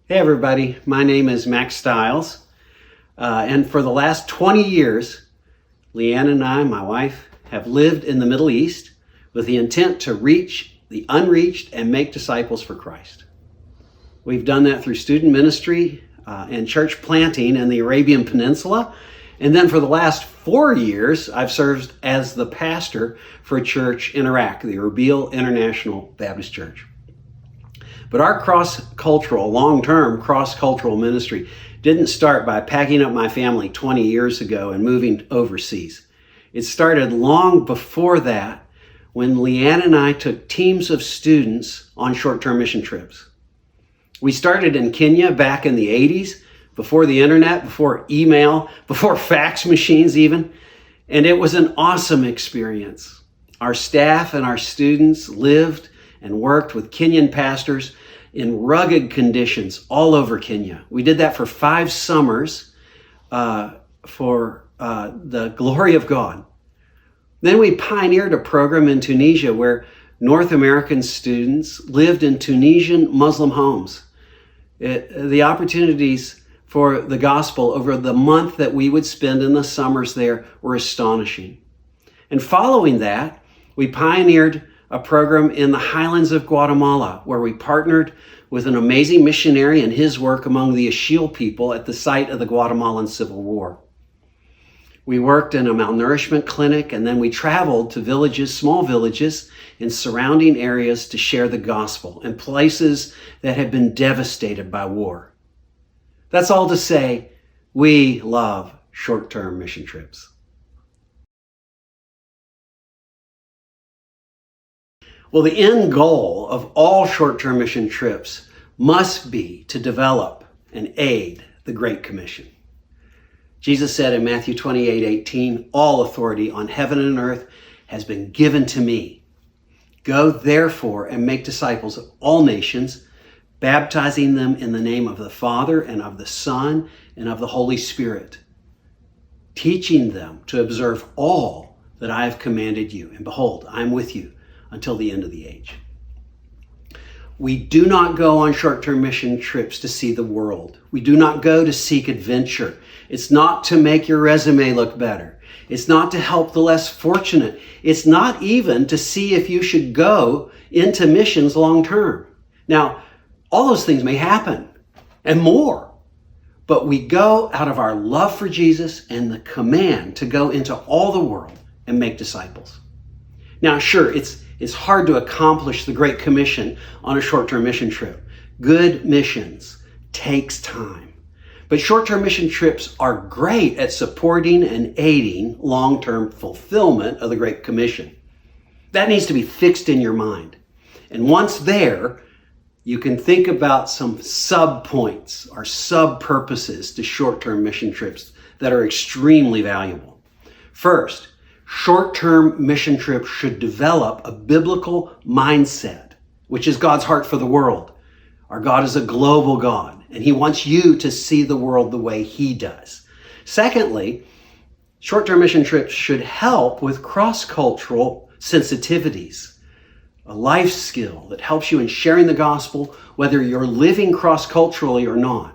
Hey everybody, my name is Max Stiles, and for the last 20 years, Leanne and I, my wife, have lived in the Middle East with the intent to reach the unreached and make disciples for Christ. We've done that through student ministry and church planting in the Arabian Peninsula, and then for the last 4 years, I've served as the pastor for a church in Iraq, the Erbil International Baptist Church. But our long-term cross-cultural ministry didn't start by packing up my family 20 years ago and moving overseas. It started long before that when Leanne and I took teams of students on short-term mission trips. We started in Kenya back in the 80s, before the internet, before email, before fax machines even, and it was an awesome experience. Our staff and our students lived and worked with Kenyan pastors in rugged conditions all over Kenya. We did that for 5 summers for the glory of God. Then we pioneered a program in Tunisia where North American students lived in Tunisian Muslim homes. The opportunities for the gospel over the month that we would spend in the summers there were astonishing. And following that, we pioneered a program in the highlands of Guatemala where we partnered with an amazing missionary and his work among the Ixil people at the site of the Guatemalan Civil War. We worked in a malnourishment clinic, and then we traveled to villages, small villages in surrounding areas to share the gospel in places that had been devastated by war. That's all to say, we love short-term mission trips. Well, the end goal of all short-term mission trips must be to develop and aid the Great Commission. Jesus said in Matthew 28:18, "All authority on heaven and earth has been given to me. Go therefore and make disciples of all nations, baptizing them in the name of the Father and of the Son and of the Holy Spirit, teaching them to observe all that I have commanded you. And behold, I am with you until the end of the age." We do not go on short-term mission trips to see the world. We do not go to seek adventure. It's not to make your resume look better. It's not to help the less fortunate. It's not even to see if you should go into missions long-term. Now, all those things may happen and more, but we go out of our love for Jesus and the command to go into all the world and make disciples. Now, sure, it's hard to accomplish the Great Commission on a short-term mission trip. Good missions takes time. But short-term mission trips are great at supporting and aiding long-term fulfillment of the Great Commission. That needs to be fixed in your mind. And once there, you can think about some sub-points or sub-purposes to short-term mission trips that are extremely valuable. First, short-term mission trips should develop a biblical mindset, which is God's heart for the world. Our God is a global God, and He wants you to see the world the way He does. Secondly, short-term mission trips should help with cross-cultural sensitivities, a life skill that helps you in sharing the gospel, whether you're living cross-culturally or not.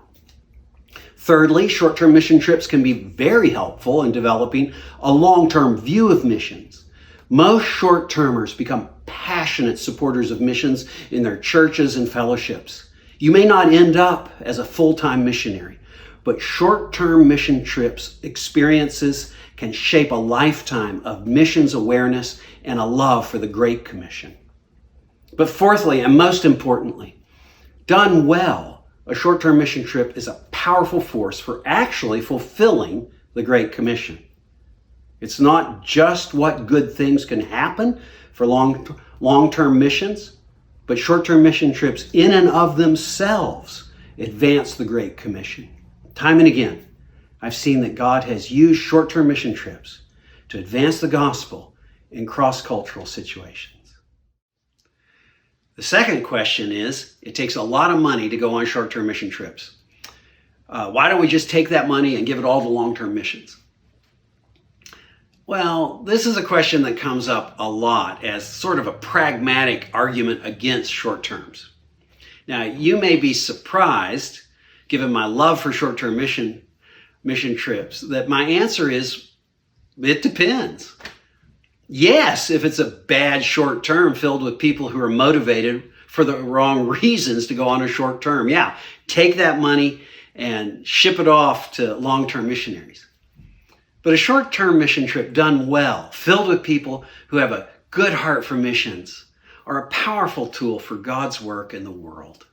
Thirdly, short-term mission trips can be very helpful in developing a long-term view of missions. Most short-termers become passionate supporters of missions in their churches and fellowships. You may not end up as a full-time missionary, but short-term mission trips experiences can shape a lifetime of missions awareness and a love for the Great Commission. But fourthly, and most importantly, done well, a short-term mission trip is a powerful force for actually fulfilling the Great Commission. It's not just what good things can happen for long-term missions, but short-term mission trips in and of themselves advance the Great Commission. Time and again, I've seen that God has used short-term mission trips to advance the gospel in cross-cultural situations. The second question is, it takes a lot of money to go on short-term mission trips. Why don't we just take that money and give it all to long-term missions? Well, this is a question that comes up a lot as sort of a pragmatic argument against short terms. Now, you may be surprised, given my love for short-term mission trips, that my answer is, it depends. Yes, if it's a bad short term filled with people who are motivated for the wrong reasons to go on a short term, yeah, take that money and ship it off to long-term missionaries. But a short-term mission trip done well, filled with people who have a good heart for missions, are a powerful tool for God's work in the world.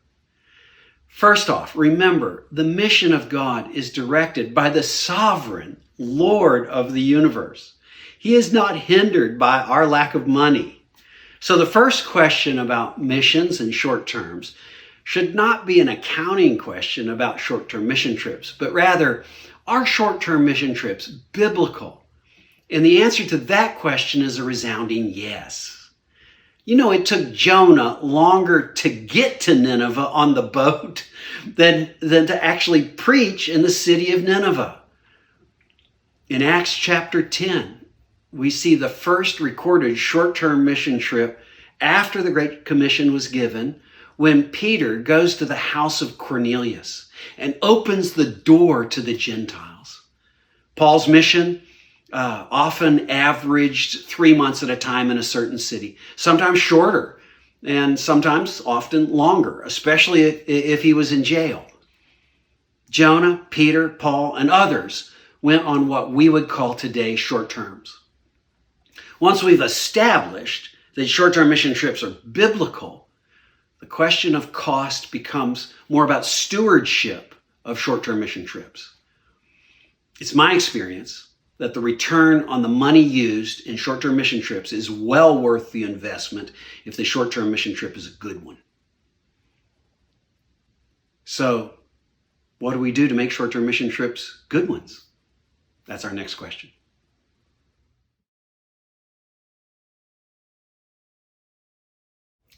First off, remember, the mission of God is directed by the sovereign Lord of the universe. He is not hindered by our lack of money. So the first question about missions and short terms should not be an accounting question about short-term mission trips, but rather, are short-term mission trips biblical? And the answer to that question is a resounding yes. You know, it took Jonah longer to get to Nineveh on the boat than to actually preach in the city of Nineveh. In Acts chapter 10, we see the first recorded short-term mission trip after the Great Commission was given, when Peter goes to the house of Cornelius and opens the door to the Gentiles. Paul's mission often averaged 3 months at a time in a certain city, sometimes shorter and sometimes often longer, especially if he was in jail. Jonah, Peter, Paul, and others went on what we would call today short terms. Once we've established that short-term mission trips are biblical, the question of cost becomes more about stewardship of short-term mission trips. It's my experience that the return on the money used in short-term mission trips is well worth the investment if the short-term mission trip is a good one. So, what do we do to make short-term mission trips good ones? That's our next question.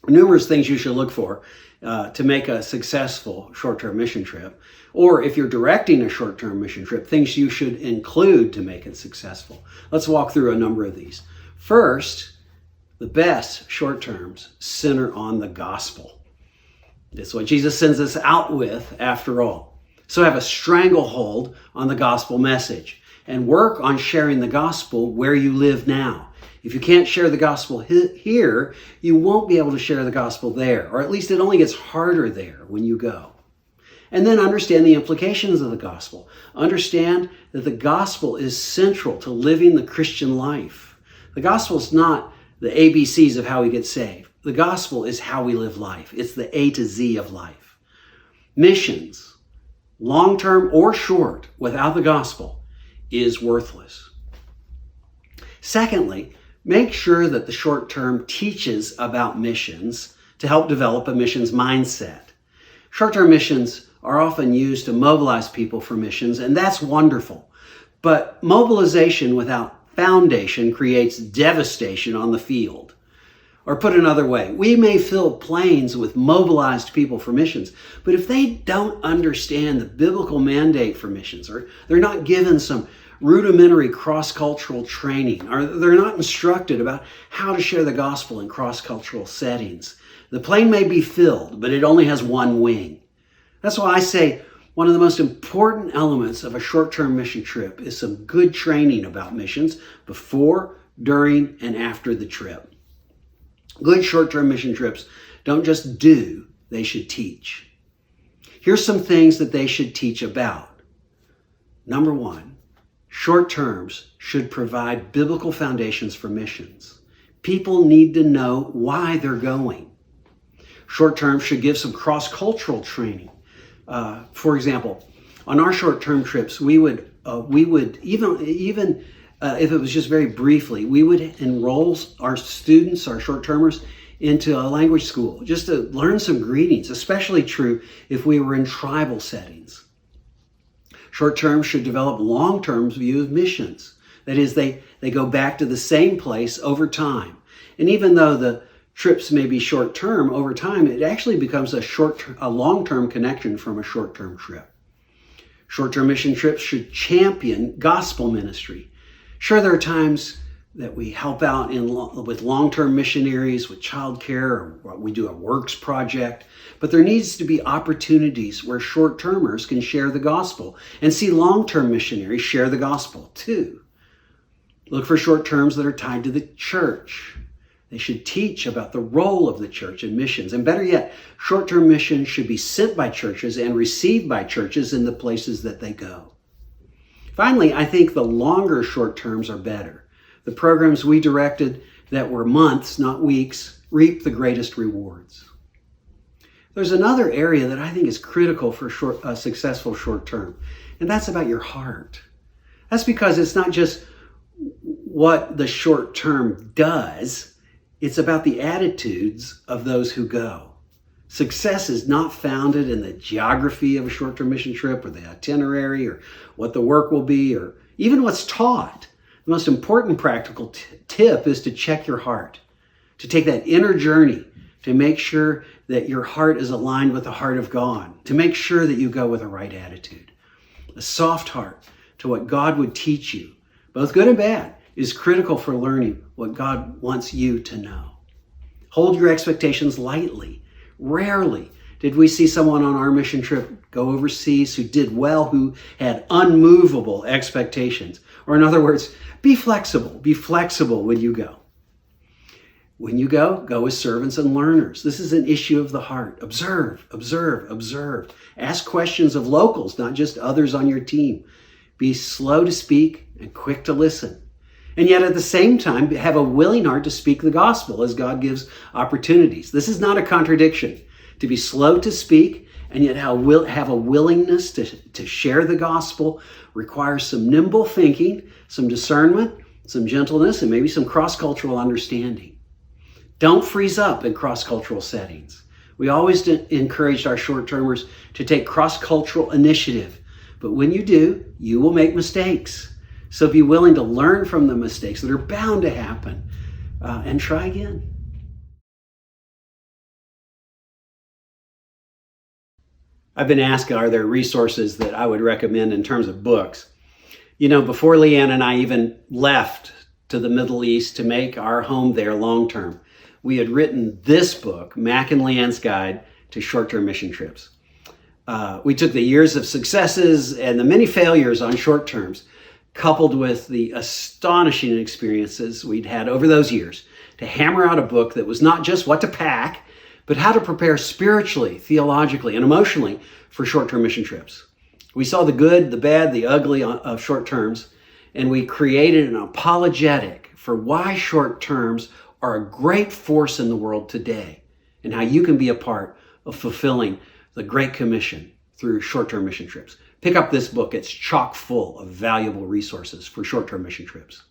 Numerous things you should look for to make a successful short-term mission trip. Or if you're directing a short-term mission trip, things you should include to make it successful. Let's walk through a number of these. First, the best short terms center on the gospel. That's what Jesus sends us out with, after all. So have a stranglehold on the gospel message and work on sharing the gospel where you live now. If you can't share the gospel here, you won't be able to share the gospel there, or at least it only gets harder there when you go. And then understand the implications of the gospel. Understand that the gospel is central to living the Christian life. The gospel is not the ABCs of how we get saved. The gospel is how we live life. It's the A to Z of life. Missions, long-term or short, without the gospel, is worthless. Secondly, make sure that the short term teaches about missions to help develop a missions mindset. Short-term missions are often used to mobilize people for missions, and that's wonderful. But mobilization without foundation creates devastation on the field. Or put another way, we may fill planes with mobilized people for missions, but if they don't understand the biblical mandate for missions, or they're not given some rudimentary cross-cultural training, or they're not instructed about how to share the gospel in cross-cultural settings, the plane may be filled, but it only has one wing. That's why I say one of the most important elements of a short-term mission trip is some good training about missions before, during, and after the trip. Good short-term mission trips don't just do, they should teach. Here's some things that they should teach about. Number one, short terms should provide biblical foundations for missions. People need to know why they're going. Short terms should give some cross-cultural training. For example, on our short-term trips, we would even if it was just very briefly, we would enroll our students, our short-termers, into a language school just to learn some greetings, especially true if we were in tribal settings. Short term should develop long-term view of missions. That is, they go back to the same place over time. And even though the trips may be short-term, over time, it actually becomes a long-term connection from a short-term trip. Short-term mission trips should champion gospel ministry. Sure, there are times that we help out with long-term missionaries, with childcare, or we do a works project. But there needs to be opportunities where short-termers can share the gospel and see long-term missionaries share the gospel too. Look for short terms that are tied to the church. They should teach about the role of the church in missions. And better yet, short-term missions should be sent by churches and received by churches in the places that they go. Finally, I think the longer short terms are better. The programs we directed that were months, not weeks, reap the greatest rewards. There's another area that I think is critical for a successful short term, and that's about your heart. That's because it's not just what the short term does, it's about the attitudes of those who go. Success is not founded in the geography of a short-term mission trip or the itinerary or what the work will be or even what's taught. The most important practical tip is to check your heart, to take that inner journey, to make sure that your heart is aligned with the heart of God, to make sure that you go with the right attitude. A soft heart to what God would teach you, both good and bad, is critical for learning what God wants you to know. Hold your expectations lightly. Rarely did we see someone on our mission trip go overseas who did well, who had unmovable expectations. Or in other words, be flexible. Be flexible when you go. When you go as servants and learners. This is an issue of the heart. Observe, observe, observe. Ask questions of locals, not just others on your team. Be slow to speak and quick to listen. And yet at the same time, have a willing heart to speak the gospel as God gives opportunities. This is not a contradiction. To be slow to speak and yet have a willingness to share the gospel requires some nimble thinking, some discernment, some gentleness, and maybe some cross-cultural understanding. Don't freeze up in cross-cultural settings. We always encouraged our short-termers to take cross-cultural initiative. But when you do, you will make mistakes. So be willing to learn from the mistakes that are bound to happen and try again. I've been asked, are there resources that I would recommend in terms of books? You know, before Leanne and I even left to the Middle East to make our home there long-term, we had written this book, Mac and Leanne's Guide to Short-Term Mission Trips. We took the years of successes and the many failures on short terms, coupled with the astonishing experiences we'd had over those years, to hammer out a book that was not just what to pack, but how to prepare spiritually, theologically, and emotionally for short-term mission trips. We saw the good, the bad, the ugly of short terms, and we created an apologetic for why short terms are a great force in the world today and how you can be a part of fulfilling the Great Commission through short-term mission trips. Pick up this book. It's chock full of valuable resources for short-term mission trips.